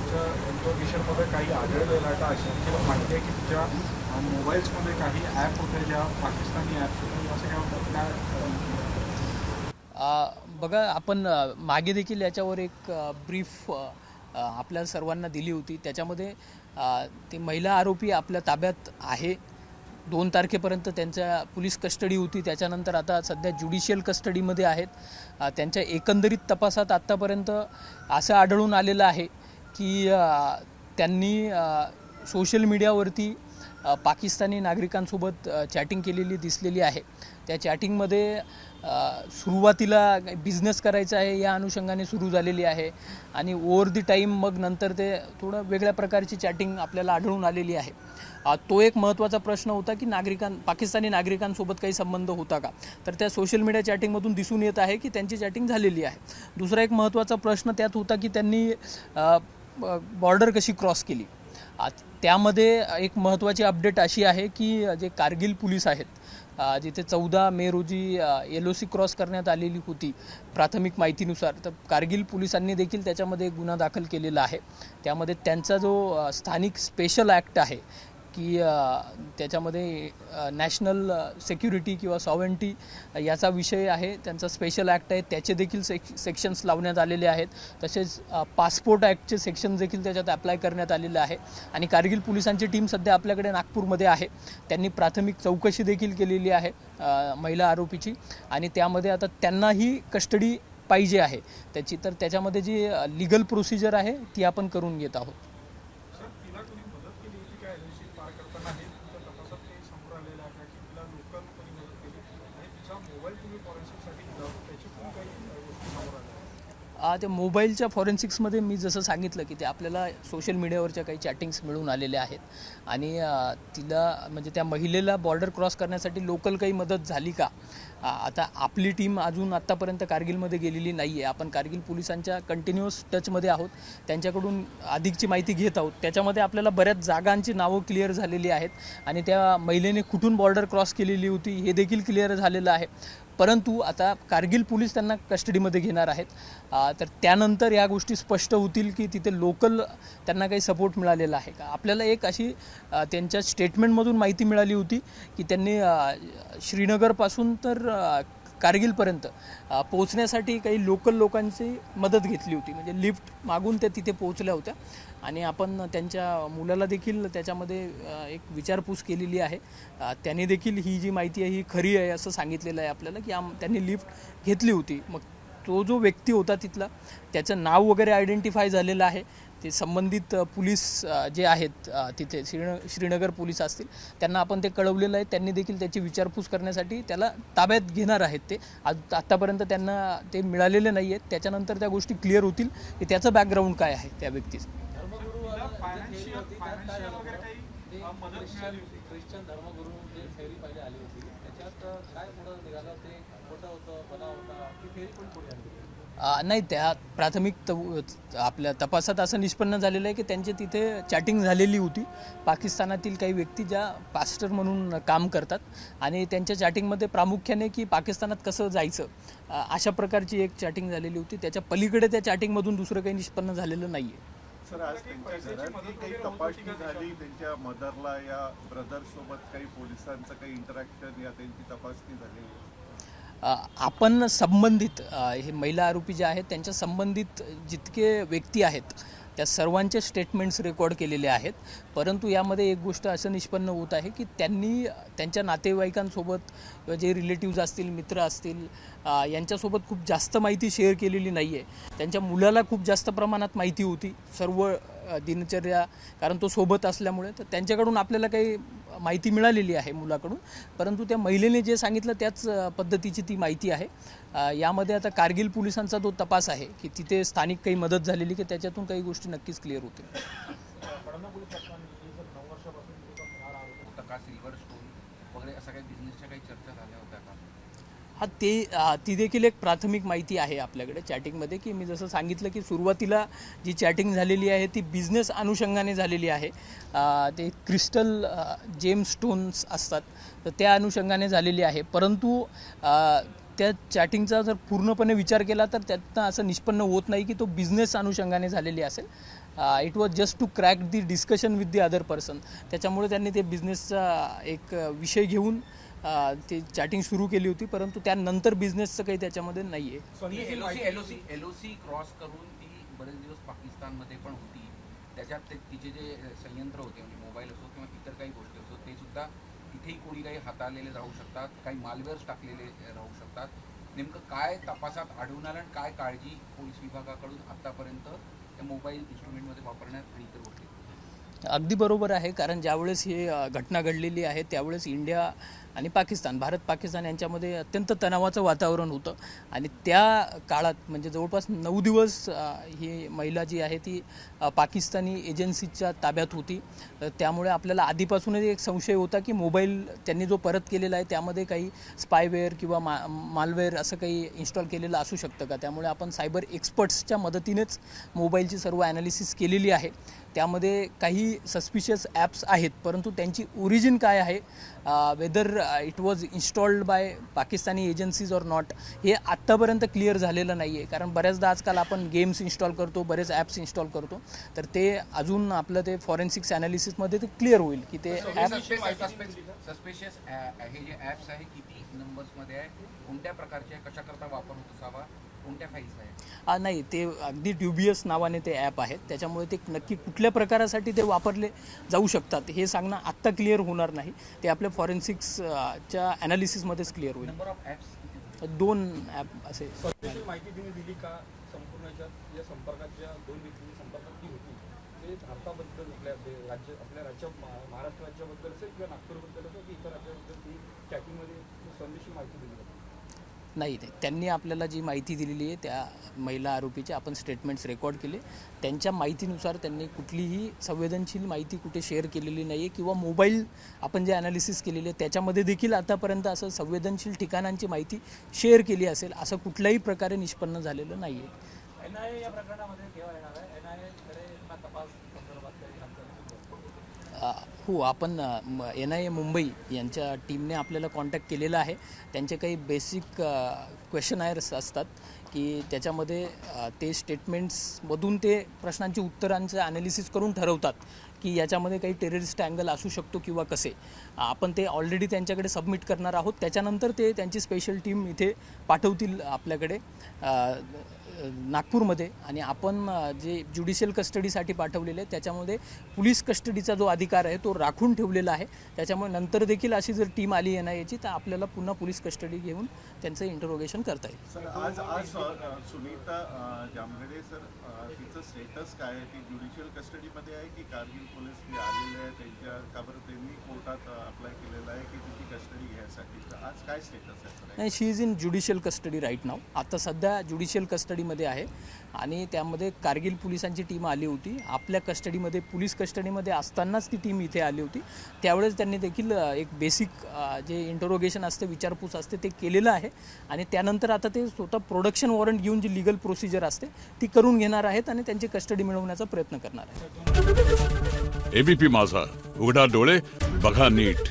तुमच्या इन्फॉर्मेशनमध्ये काही आढळलेलं आहे का? अशी देखील माहिती आहे की तुझ्या मोबाईल्समध्ये काही ॲप होते ज्या पाकिस्तानी ॲप्स होते, असं काय होतं काय? बघा आपण मागे देखील याच्यावर एक ब्रीफ आपल्या सर्वांना दिली होती. त्याच्यामध्ये ते महिला आरोपी आपल्या ताब्यात आहे. 2 तारखेपर्यंत त्यांच्या पोलीस कस्टडी होती. त्याच्यानंतर आता सध्या ज्युडिशियल कस्टडीमध्ये आहेत. त्यांच्या एकंदरीत तपासात आत्तापर्यंत असं आढळून आलेलं आहे की त्यांनी सोशल मीडियावरती पाकिस्तानी नागरिकांसोबत चॅटिंग केलेली दिसलेली आहे. त्या चॅटिंगमध्ये सुरुवातीला बिझनेस करायचा आहे या अनुषंगाने सुरू झालेली आहे आणि ओव्हर दी टाईम मग नंतर ते थोडं वेगळ्या प्रकारची चॅटिंग आपल्याला आढळून आलेली आहे. तो एक महत्त्वाचा प्रश्न होता की पाकिस्तानी नागरिकांसोबत काही संबंध होता का, तर त्या सोशल मीडिया चॅटिंगमधून दिसून येत आहे की त्यांची चॅटिंग झालेली आहे. दुसरा एक महत्त्वाचा प्रश्न त्यात होता की त्यांनी बॉर्डर कशी क्रॉस केली. त्यामध्ये एक महत्त्वाची अपडेट अशी आहे की जे कारगिल पोलीस आहेत, जिथे 14 मे रोजी LOC क्रॉस करण्यात आलेली होती प्राथमिक माहितीनुसार, तर कारगिल पोलिसांनी देखील त्याच्यामध्ये गुन्हा दाखल केलेला आहे. त्यामध्ये त्यांचा जो स्थानिक स्पेशल ॲक्ट आहे की त्याच्यामध्ये नॅशनल सिक्युरिटी किंवा सॉव्हरेंटी याचा विषय आहे, त्यांचा स्पेशल ॲक्ट आहे, त्याचे देखील सेक्शन्स लावण्यात आलेले आहेत. तसेच पासपोर्ट ॲक्टचे सेक्शन देखील त्याच्यात अप्लाय करण्यात आलेले आहे. आणि कारगिल पोलिसांची टीम सध्या आपल्याकडे नागपूरमध्ये आहे. त्यांनी प्राथमिक चौकशी देखील केलेली आहे महिला आरोपीची, आणि त्यामध्ये आता त्यांनाही कस्टडी पाहिजे आहे त्याची, तर त्याच्यामध्ये जी लिगल प्रोसिजर आहे ती आपण करून घेत आहोत. ते मोबाईलच्या फॉरेन्सिक्समध्ये मी जसं सांगितलं की ते आपल्याला सोशल मीडियावरच्या काही चॅटिंग्स मिळून आलेल्या आहेत आणि तिला म्हणजे त्या महिलेला बॉर्डर क्रॉस करण्यासाठी लोकल काही मदत झाली का. आता आपली टीम अजून आत्तापर्यंत कारगिलमध्ये गेलेली नाही आहे. आपण कारगिल पोलिसांच्या कंटिन्युअस टचमध्ये आहोत, त्यांच्याकडून अधिकची माहिती घेत आहोत. त्याच्यामध्ये आपल्याला बऱ्याच जागांची नावं क्लिअर झालेली आहेत आणि त्या महिलेने कुठून बॉर्डर क्रॉस केलेली होती हे देखील क्लिअर झालेलं आहे. परंतु आता कारगिल पोलीस त्यांना कस्टडीमध्ये घेणार आहेत, तर त्यानंतर या गोष्टी स्पष्ट होतील की तिथे लोकल त्यांना काही सपोर्ट मिळालेला आहे का. आपल्याला एक अशी त्यांच्या स्टेटमेंटमधून माहिती मिळाली होती की त्यांनी श्रीनगरपासून तर कारगिलपर्यंत पोहोचण्यासाठी काही लोकल लोकांची मदत घेतली होती, म्हणजे लिफ्ट मागून त्या तिथे पोहोचल्या होत्या. आणि आपण त्यांच्या मुलाला देखील त्याच्यामध्ये एक विचारपूस केलेली आहे. त्याने देखील ही जी माहिती आहे ही खरी आहे असं सांगितलेलं आहे आपल्याला की त्यांनी लिफ्ट घेतली होती. मग तो जो व्यक्ती होता तिथला, त्याचं नाव वगैरे आयडेंटिफाय झालेलं आहे. ते संबंधित पोलीस जे आहेत तिथे श्रीनगर पोलीस असतील त्यांना आपण ते कळवलेलं आहे. त्यांनी देखील त्याची विचारपूस करण्यासाठी त्याला ताब्यात घेणार आहेत. ते आत्तापर्यंत त्यांना ते मिळालेले नाही आहेत. त्याच्यानंतर त्या गोष्टी क्लिअर होतील की त्याचं बॅकग्राऊंड काय आहे त्या व्यक्तीचं. ख्रिश्चन धर्मगुरू जे फेरी पहिले आली होती त्याच्यात काय पुढं निघालं, ते खोटं होतं, बना होता की फेरी पण पुढे आली? नाही, त्या प्राथमिक आपल्या तपासात असं निष्पन्न झालेलं आहे की त्यांची तिथे चॅटिंग झालेली होती. पाकिस्तानातील काही व्यक्ती ज्या पास्टर म्हणून काम करतात आणि त्यांच्या चॅटिंगमध्ये प्रामुख्याने की पाकिस्तानात कसं जायचं अशा प्रकारची एक चॅटिंग झालेली होती. त्याच्या पलीकडे त्या चॅटिंगमधून दुसरं काही निष्पन्न झालेलं नाही आहे. सर, आज त्यांच्या घरात काही तपासणी झाली, त्यांच्या मदरला या ब्रदरसोबत काही पोलिसांचं काही इंटरॅक्शन या त्यांची तपासणी झाली? आपण संबंधित हे महिला आरोपी जे आहेत त्यांच्या संबंधित जितके व्यक्ती आहेत त्या सर्वांचे स्टेटमेंट्स रेकॉर्ड केलेले आहेत. परंतु यामध्ये एक गोष्ट असं निष्पन्न होत आहे की त्यांनी त्यांच्या नातेवाईकांसोबत किंवा जे रिलेटिव्ज असतील, मित्र असतील, यांच्यासोबत खूप जास्त माहिती शेअर केलेली नाही आहे. त्यांच्या मुलाला खूप जास्त प्रमाणात माहिती होती सर्व दिनचर्या, कारण तो सोबत असल्यामुळे, तर त्यांच्याकडून आपल्याला काही माहिती मिळालेली आहे मुलाकडून. परंतु त्या महिलेने जे सांगितलं त्याच पद्धतीची ती माहिती आहे. यामध्ये आता कारगिल पोलिसांचा जो तपास आहे की तिथे स्थानिक काही मदत झालेली की त्याच्यातून काही गोष्टी नक्कीच क्लिअर होतील. सिल्वर स्टोन वगैरे अशा काही बिझनेसच्या काही चर्चा झाल्या होत्या का? ती देखील एक प्राथमिक माहिती आहे आपल्याकडे चॅटिंगमध्ये, की मी जसं सांगितलं की सुरुवातीला जी चॅटिंग झालेली आहे ती बिझनेस अनुषंगाने झालेली आहे. ते क्रिस्टल जेम स्टोन्स असतात तर त्या अनुषंगाने झालेली आहे. परंतु त्या चॅटिंगचा जर पूर्णपणे विचार केला तर त्यातनं असं निष्पन्न होत नाही की तो बिझनेस अनुषंगाने झालेली असेल. It was just to crack the discussion with the other person. त्याच्यामुळे त्यांनी ते बिझनेसचा एक विषय घेऊन ते चॅटिंग सुरू केली होती, परंतु त्यानंतर बिझनेसचं काही त्याच्यामध्ये नाही आहे. एलओसी क्रॉस करून ती बरेच दिवस पाकिस्तानमध्ये पण होती. त्याच्यात तिचे जे संयंत्र होते म्हणजे मोबाईल असो किंवा इतर काही गोष्टी असो ते सुद्धा तिथेही कोणी काही हाताळलेले राहू शकतात, काही मालवेअर्स टाकलेले राहू शकतात. नेमकं काय तपासात आढळून आलं आणि काय काळजी पोलीस विभागाकडून आतापर्यंत त्या मोबाईल इन्स्ट्रुमेंटमध्ये वापरण्यात आणि इतर गोष्टी? अगदी बरोबर आहे, कारण ज्यावेळेस ही घटना घडलेली आहे त्यावेळेस इंडिया आणि पाकिस्तान, भारत पाकिस्तान यांच्यामध्ये अत्यंत तणावाचं वातावरण होतं आणि त्या काळात म्हणजे जवळपास 9 दिवस ही महिला जी आहे ती पाकिस्तानी एजन्सीच्या ताब्यात होती. त्यामुळे आपल्याला आधीपासूनच एक संशय होता की मोबाईल त्यांनी जो परत केलेला आहे त्यामध्ये काही स्पायवेअर किंवा मालवेअर असं काही इन्स्टॉल केलेलं असू शकतं का. त्यामुळे आपण सायबर एक्सपर्ट्सच्या मदतीनेच मोबाईलची सर्व ॲनालिसिस केलेली आहे. त्यामध्ये काही सस्पिशियस ॲप्स आहेत, परंतु त्यांची ओरिजिन काय आहे, whether it was installed by Pakistani agencies or not, हे आत्तापर्यंत क्लिअर झालेलं नाही आहे. कारण बऱ्याचदा आजकाल आपण गेम्स इन्स्टॉल करतो, बरेच ॲप्स इन्स्टॉल करतो, तर ते अजून आपलं ते फॉरेन्सिक्स ॲनालिसिसमध्ये ते क्लिअर होईल की ते ॲप सस्पेशियस हे जे ॲप्स आहे किती नंबर्समध्ये आहे, कोणत्या प्रकारचे आहे, कशाकरता वापर होत असावा, कोणत्या फाईल्स आहे? नाही, ते अगदी ड्युबियस नावाने ते ॲप आहेत. त्याच्यामुळे ते नक्की कुठल्या प्रकारासाठी ते वापरले जाऊ शकतात हे सांगणं आत्ता क्लिअर होणार नाही. ते आपल्या फॉरेन्सिक्सच्या ॲनालिसिसमध्येच क्लिअर होईल. नंबर ऑफ ॲप्स 2 ॲप असे. सविस्तर माहिती त्यांनी दिली का संपूर्ण या संपर्कात ज्या 2 व्यक्तींची संपर्कात ती होती ते भारताबद्दल आपल्या राज्य महाराष्ट्र राज्याबद्दल असेल किंवा नागपूरबद्दल असेल की इतर राज्याबद्दल ती चॅटिंगमध्ये संदेशी माहिती दिली जाते? नाही, त्यांनी आपल्याला जी माहिती दिलेली आहे त्या महिला आरोपीचे आपण स्टेटमेंट्स रेकॉर्ड केले. त्यांच्या माहितीनुसार त्यांनी कुठलीही संवेदनशील माहिती कुठे शेअर केलेली नाही आहे किंवा मोबाईल आपण जे ॲनालिसिस केलेली आहे त्याच्यामध्ये देखील आतापर्यंत असं संवेदनशील ठिकाणांची माहिती शेअर केली असेल असं कुठल्याही प्रकारे निष्पन्न झालेलं नाही आहे. NIA या प्रकरणामध्ये केव्हा येणार आहे? NIA तपास संदर्भात काही हालचाली? हो, आपण NIA मुंबई यांच्या टीमने आपल्याला कॉन्टॅक्ट केलेला आहे. त्यांचे काही बेसिक क्वेश्चनायर्स असतात की त्याच्यामध्ये ते स्टेटमेंट्समधून ते प्रश्नांची उत्तरांचं ॲनालिसिस करून ठरवतात की याच्यामध्ये काही टेररिस्ट अँगल असू शकतो किंवा कसे. आपण ते ऑलरेडी त्यांच्याकडे सबमिट करणार आहोत. त्याच्यानंतर ते त्यांची स्पेशल टीम इथे पाठवतील आपल्याकडे नागपूरमध्ये. आणि आपण जे ज्युडिशियल कस्टडीसाठी पाठवलेले आहे त्याच्यामध्ये पोलीस कस्टडीचा जो अधिकार आहे तो राखून ठेवलेला आहे. त्याच्यामुळे नंतर देखील अशी जर टीम आली NIAची तर आपल्याला पुन्हा पोलीस कस्टडी घेऊन त्यांचं इंटरोगेशन करता येईल. सर आज सुनीता जामगडे सर तिचं स्टेटस काय आहे? ती ज्युडिशियल कस्टडीमध्ये आहे की कारगिल पोलीस ती आलेले आहे त्यांच्या का बरं त्यांनी कोर्टात अप्लाय केलेलं आहे की तिची कस्टडी घ्यायसाठी? तर आज काय स्टेटस आहे सर? नाही, she is in judicial custody right now. आता सध्या ज्युडिशियल कस्टडीमध्ये आहे आणि त्यामध्ये कारगिल पोलिसांची टीम आली होती. आपल्या कस्टडीमध्ये पोलीस कस्टडीमध्ये असतानाच ती टीम इथे आली होती. त्यावेळेस त्यांनी देखील एक बेसिक जे इंटरोगेशन असते, विचारपूस असते ते केलेलं आहे आणि त्यानंतर आता ते स्वतः प्रोडक्शन वॉरंट घेऊन जी लिगल प्रोसिजर असते ती करून घेणार आहेत आणि त्यांची कस्टडी मिळवण्याचा प्रयत्न करणार आहेत. ABP माझा, उघडा डोळे बघा नीट.